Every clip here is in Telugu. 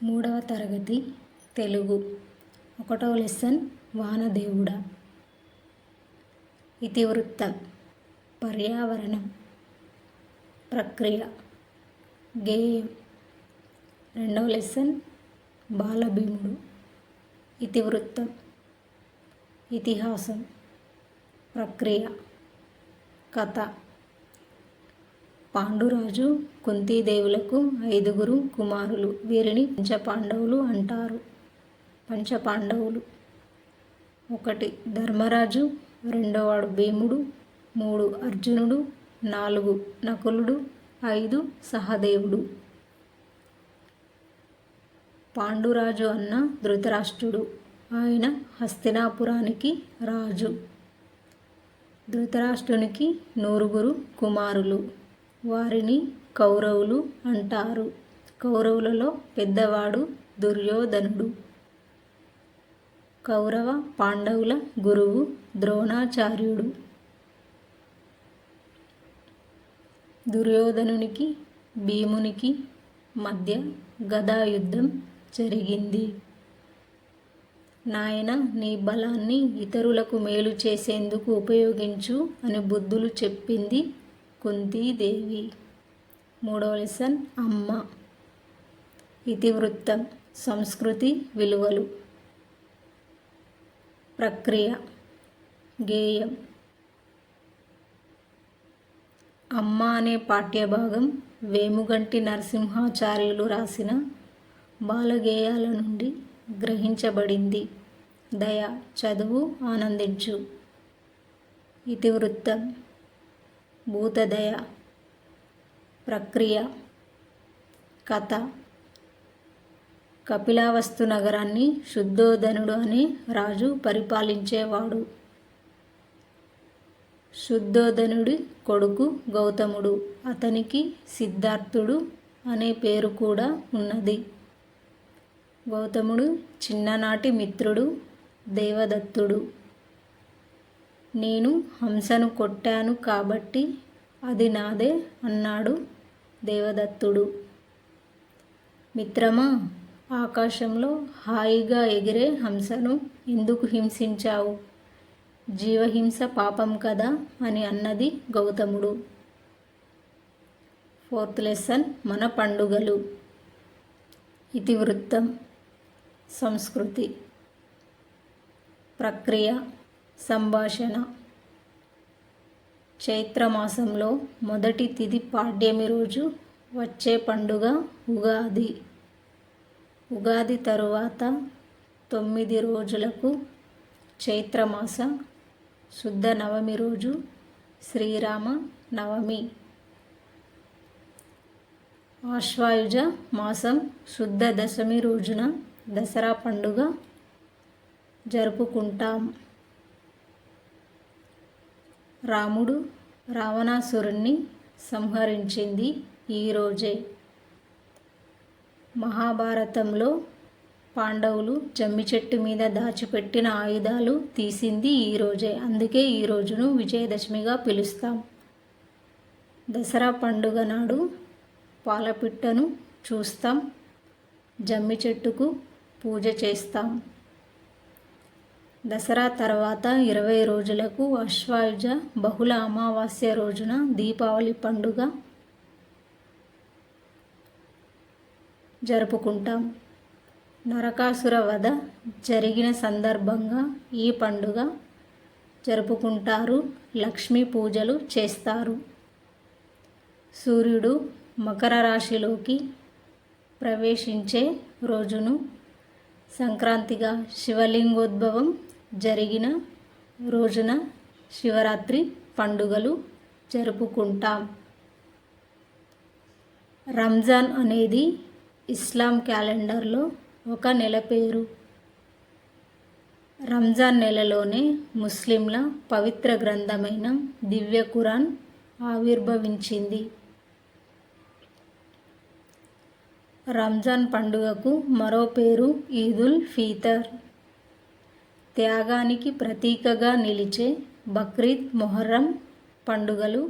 మూడవ తరగతి తెలుగు 1వ లెసన్ వానదేవుడా. ఇతివృత్తం, పర్యావరణం, ప్రక్రియ, గేయం. 2వ లెసన్ బాలభీముడు. ఇతివృత్తం, ఇతిహాసం, ప్రక్రియ, కథ. పాండురాజు కుంతీదేవులకు 5గురు కుమారులు. వీరిని పంచపాండవులు అంటారు. పంచపాండవులు: 1 ధర్మరాజు, 2వాడు భీముడు, 3 అర్జునుడు, 4 నకులుడు, 5 సహదేవుడు. పాండురాజు అన్న ధృతరాష్ట్రుడు. ఆయన హస్తినాపురానికి రాజు. ధృతరాష్ట్రునికి 9గురు కుమారులు. వారిని కౌరవులు అంటారు. కౌరవులలో పెద్దవాడు దుర్యోధనుడు. కౌరవ పాండవుల గురువు ద్రోణాచార్యుడు. దుర్యోధనునికి భీమునికి మధ్య గదాయుద్ధం జరిగింది. నాయన, నీ బలాన్ని ఇతరులకు మేలు చేసేందుకు ఉపయోగించు అని బుద్ధులు చెప్పింది కుంతీదేవి. 3వ లెసన్ అమ్మ. ఇతివృత్తం, సంస్కృతి విలువలు, ప్రక్రియ, గేయం. అమ్మ అనే పాఠ్యభాగం వేముగంటి నరసింహాచార్యులు రాసిన బాలగేయాల నుండి గ్రహించబడింది. దయ, చదువు, ఆనందించు. ఇతివృత్తం, భూతదయ. ప్రక్రియ, కథ. కపిలావస్తు నగరాన్ని శుద్ధోదనుడు అనే రాజు పరిపాలించేవాడు. శుద్ధోదనుడి కొడుకు గౌతముడు. అతనికి సిద్ధార్థుడు అనే పేరు కూడా ఉన్నది. గౌతముడు చిన్ననాటి మిత్రుడు దేవదత్తుడు. నేను హంసను కొట్టాను కాబట్టి అది నాదే అన్నాడు దేవదత్తుడు. మిత్రమా, ఆకాశంలో హాయిగా ఎగిరే హంసను ఎందుకు హింసించావు? జీవహింస పాపం కదా అని అన్నది గౌతముడు. 4th లెసన్ మన పండుగలు. ఇతివృత్తం, సంస్కృతి, ప్రక్రియ, సంభాషణ. చైత్రమాసంలో మొదటి తిథి పాడ్యమి రోజు వచ్చే పండుగ ఉగాది. ఉగాది తరువాత 9 రోజులకు చైత్రమాస శుద్ధ నవమి రోజు శ్రీరామ నవమి. ఆశ్వాయుజ మాసం శుద్ధ దశమి రోజున దసరా పండుగ జరుపుకుంటాం. రాముడు రావణాసురుణ్ణి సంహరించింది ఈరోజే. మహాభారతంలో పాండవులు జమ్మి చెట్టు మీద దాచిపెట్టిన ఆయుధాలు తీసింది ఈరోజే. అందుకే ఈ రోజును విజయదశమిగా పిలుస్తాం. దసరా పండుగ నాడు పాలపిట్టను చూస్తాం. జమ్మి చెట్టుకు పూజ చేస్తాం. దసరా తర్వాత 20 రోజులకు ఆశ్వాయుజ బహుళ అమావాస్య రోజున దీపావళి పండుగ జరుపుకుంటాం. నరకాసుర వధ జరిగిన సందర్భంగా ఈ పండుగ జరుపుకుంటారు. లక్ష్మీ పూజలు చేస్తారు. సూర్యుడు మకర రాశిలోకి ప్రవేశించే రోజును సంక్రాంతిగా, శివలింగోద్భవం జరిగిన రోజున శివరాత్రి పండుగలు జరుపుకుంటాం. రంజాన్ అనేది ఇస్లాం క్యాలెండర్లో ఒక నెల పేరు. రంజాన్ నెలలోనే ముస్లింల పవిత్ర గ్రంథమైన దివ్య ఖురాన్ ఆవిర్భవించింది. రంజాన్ పండుగకు మరో పేరు ఈదుల్ ఫితర్. త్యాగానికి ప్రతీకగా నిలిచే బక్రీద్, మొహర్రం పండుగలు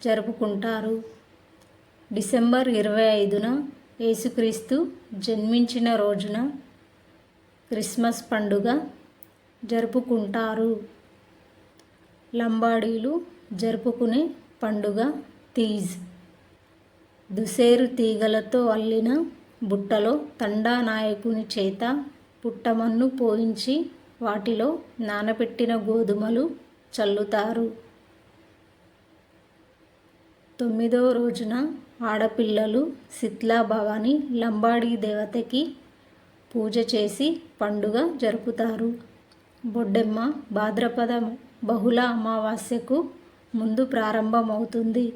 జరుపుకుంటారు. డిసెంబర్ 25న యేసుక్రీస్తు జన్మించిన రోజున క్రిస్మస్ పండుగ జరుపుకుంటారు. లంబాడీలు జరుపుకునే పండుగ తీజ్. దుసేరు తీగలతో అల్లిన బుట్టలో తండా నాయకుని చేత పుట్టమన్ను పోయించి వాటిలో నానబెట్టిన గోధుమలు చల్లుతారు. 9వ రోజున ఆడపిల్లలు శీత్లా భవాని లంబాడీ దేవతకి పూజ చేసి పండుగ జరుపుతారు. బొడ్డెమ్మ భాద్రపద బహుళ అమావాస్యకు ముందు ప్రారంభమవుతుంది.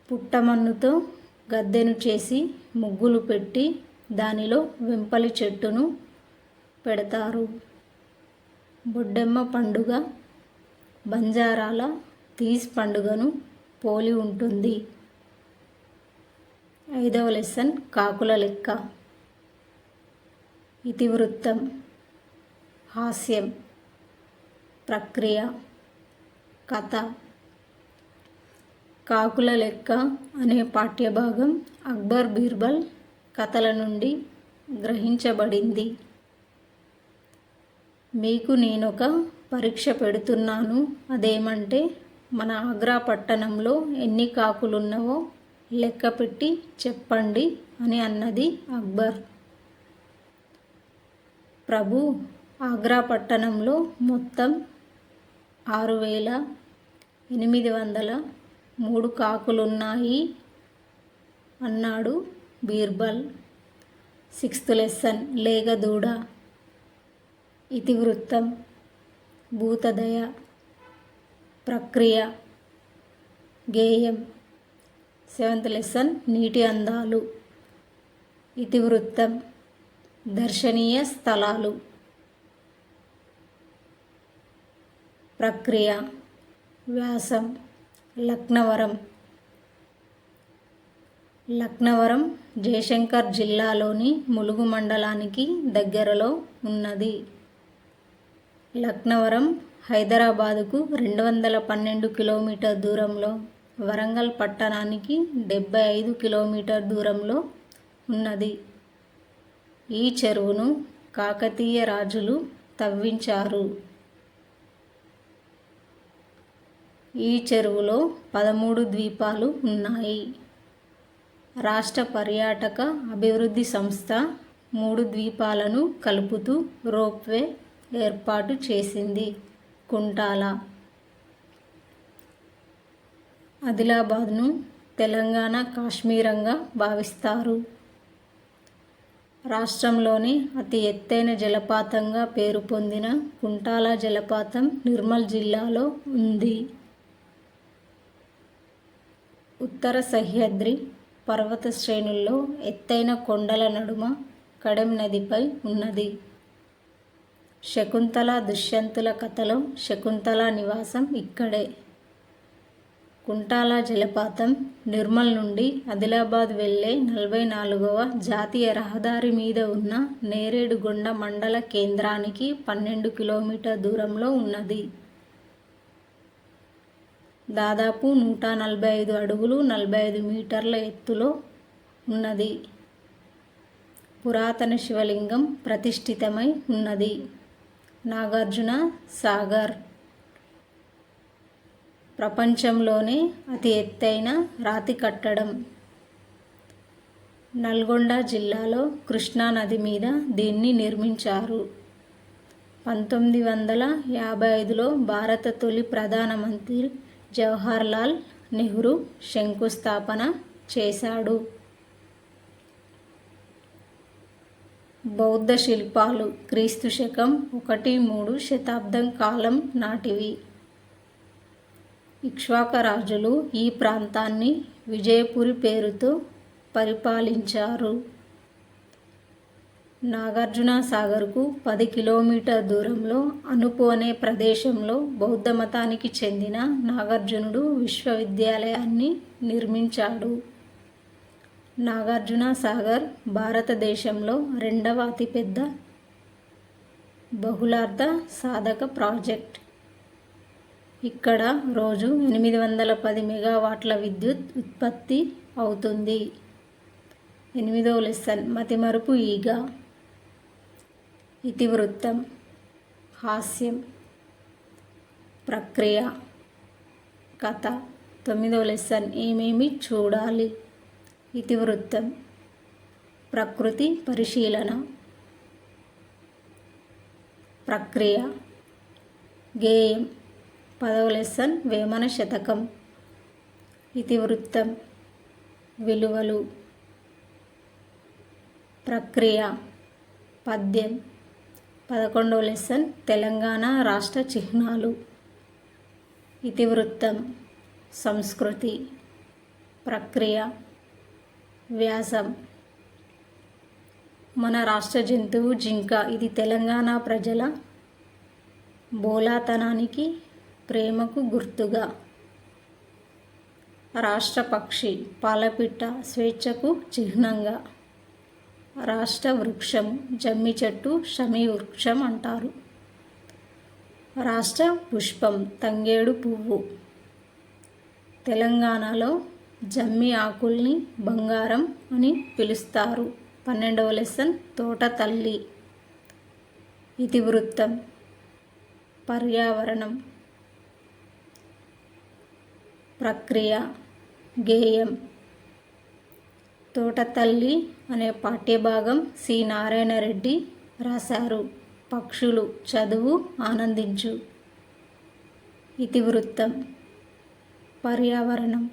పుట్టమన్నుతో గద్దెను చేసి ముగ్గులు పెట్టి దానిలో వెంపలి చెట్టును పెడతారు. బొడ్డెమ్మ పండుగ బంజారాల తీజ్ పండుగను పోలి ఉంటుంది. 5వ లెసన్ కాకుల లెక్క. ఇతివృత్తం, హాస్యం, ప్రక్రియ, కథ. కాకుల లెక్క అనే పాఠ్యభాగం అక్బర్ బీర్బల్ కథల నుండి గ్రహించబడింది. మీకు నేనొక పరీక్ష పెడుతున్నాను. అదేమంటే మన ఆగ్రా పట్టణంలో ఎన్ని కాకులున్నావో లెక్క పెట్టి చెప్పండి అని అన్నది అక్బర్. ప్రభు, ఆగ్రా పట్టణంలో మొత్తం 6,803 కాకులున్నాయి అన్నాడు బీర్బల్. 6th లెసన్ లేగదూడ. ఇతివృత్తం, భూతదయ, ప్రక్రియ, గేయం. 7th లెసన్ నీటి అందాలు. ఇతివృత్తం, దర్శనీయ స్థలాలు. ప్రక్రియ, వ్యాసం, లక్నవరం. లక్నవరం జయశంకర్ జిల్లాలోని ములుగు మండలానికి దగ్గరలో ఉన్నది. లక్నవరం హైదరాబాదుకు 212 కిలోమీటర్ దూరంలో, వరంగల్ పట్టణానికి 75 కిలోమీటర్ దూరంలో ఉన్నది. ఈ చెరువును కాకతీయ రాజులు తవ్వించారు. ఈ చెరువులో 13 ద్వీపాలు ఉన్నాయి. రాష్ట్ర పర్యాటక అభివృద్ధి సంస్థ 3 ద్వీపాలను కలుపుతూ రోప్వే ఏర్పాటు చేసింది. కుంటాల. ఆదిలాబాద్ను తెలంగాణ కాశ్మీరంగా భావిస్తారు. రాష్ట్రంలోని అతి ఎత్తైన జలపాతంగా పేరు పొందిన కుంటాల జలపాతం నిర్మల్ జిల్లాలో ఉంది. ఉత్తర సహ్యాద్రి పర్వత శ్రేణుల్లో ఎత్తైన కొండల నడుమ కడెం నదిపై ఉన్నది. శకుంతల దుష్యంతుల కథలో శకుంతల నివాసం ఇక్కడే. కుంటాల జలపాతం నిర్మల్ నుండి ఆదిలాబాద్ వెళ్లే 44వ జాతీయ రహదారి మీద ఉన్న నేరేడుగొండ మండల కేంద్రానికి 12 కిలోమీటర్ దూరంలో ఉన్నది. దాదాపు 145 అడుగులు 45 మీటర్ల ఎత్తులో ఉన్నది. పురాతన శివలింగం ప్రతిష్ఠితమై ఉన్నది. నాగార్జున సాగర్ ప్రపంచంలోనే అతి ఎత్తైన రాతి కట్టడం. నల్గొండ జిల్లాలో కృష్ణా నది మీద దీన్ని నిర్మించారు. 1955లో భారత తొలి ప్రధానమంత్రి జవహర్లాల్ నెహ్రూ శంకుస్థాపన చేశాడు. బౌద్ధ శిల్పాలు క్రీస్తు శకం 1-3 శతాబ్దం కాలం నాటివి. ఇక్ష్వాక రాజులు ఈ ప్రాంతాన్ని విజయపురి పేరుతో పరిపాలించారు. నాగార్జున సాగర్కు 10 కిలోమీటర్ దూరంలో అనుపు అనే ప్రదేశంలో బౌద్ధ మతానికి చెందిన నాగార్జునుడు విశ్వవిద్యాలయాన్ని నిర్మించాడు. నాగార్జున సాగర్ భారతదేశంలో 2వ అతిపెద్ద బహుళార్థ సాధక ప్రాజెక్ట్. ఇక్కడ రోజు 810 మెగావాట్ల విద్యుత్ ఉత్పత్తి అవుతుంది. 8వ లెసన్ మతిమరుపు ఈగ. ఇతివృత్తం హాస్యం. ప్రక్రియ కథ. 9వ లెసన్ ఏమేమి చూడాలి. ఇతివృత్తం ప్రకృతి పరిశీలన. ప్రక్రియ గేయం. 10వ లెసన్ వేమన శతకం. ఇతివృత్తం విలువలు. ప్రక్రియ పద్యం. 11వ లెసన్ తెలంగాణ రాష్ట్ర చిహ్నాలు. ఇతివృత్తం సంస్కృతి. ప్రక్రియ వ్యాసం. మన రాష్ట్ర జంతువు జింక. ఇది తెలంగాణ ప్రజల బోలాతనానికి, ప్రేమకు గుర్తుగా. రాష్ట్ర పక్షి పాలపిట్ట, స్వేచ్ఛకు చిహ్నంగా. రాష్ట్ర వృక్షం జమ్మి చెట్టు, షమీ వృక్షం అంటారు. రాష్ట్ర పుష్పం తంగేడు పువ్వు. తెలంగాణలో జమ్మి ఆకుల్ని బంగారం అని పిలుస్తారు. 12వ లెసన్ తోట తల్లి. ఇతివృత్తం పర్యావరణం. ప్రక్రియ గేయం. తోటతల్లి అనే పాఠ్యభాగం సి. నారాయణ రెడ్డి రాశారు. పక్షులు చదువు ఆనందించు. ఇతివృత్తం పర్యావరణం.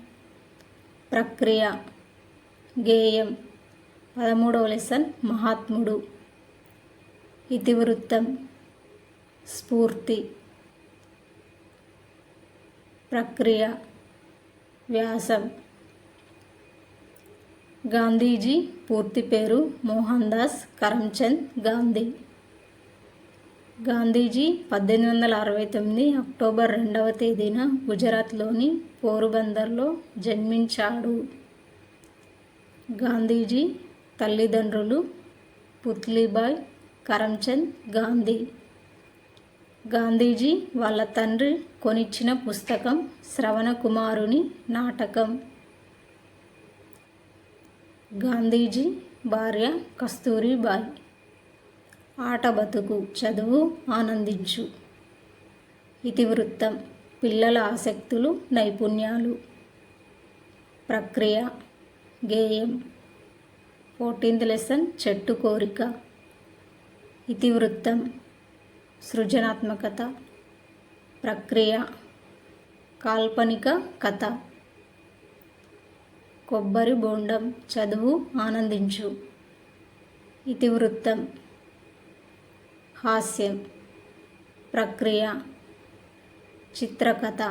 ప్రక్రియ గేయం. 13వ లెసన్ మహాత్ముడు. ఇతివృత్తం స్ఫూర్తి. ప్రక్రియ వ్యాసం. గాంధీజీ పూర్తి పేరు మోహన్ దాస్ కరమ్చంద్ గాంధీ. గాంధీజీ 1869 అక్టోబర్ 2వ తేదీన గుజరాత్లోని పోరుబందర్లో జన్మించాడు. గాంధీజీ తల్లిదండ్రులు పుత్లీబాయ్ కరమ్చంద్ గాంధీ. గాంధీజీ వాళ్ళ తండ్రి కొనిచ్చిన పుస్తకం శ్రవణ కుమారుని నాటకం. గాంధీజీ భార్య కస్తూరిబాయ్. ఆట బతుకు చదువు ఆనందించు. ఇతివృత్తం పిల్లల ఆసక్తులు నైపుణ్యాలు. ప్రక్రియ గేయం. 14th లెసన్ చెట్టు కోరిక. ఇతివృత్తం సృజనాత్మకత. ప్రక్రియ కాల్పనిక కథ. కొబ్బరి బోండం చదువు ఆనందించు. ఇతివృత్తం హాస్యం. ప్రక్రియ చిత్రకథ.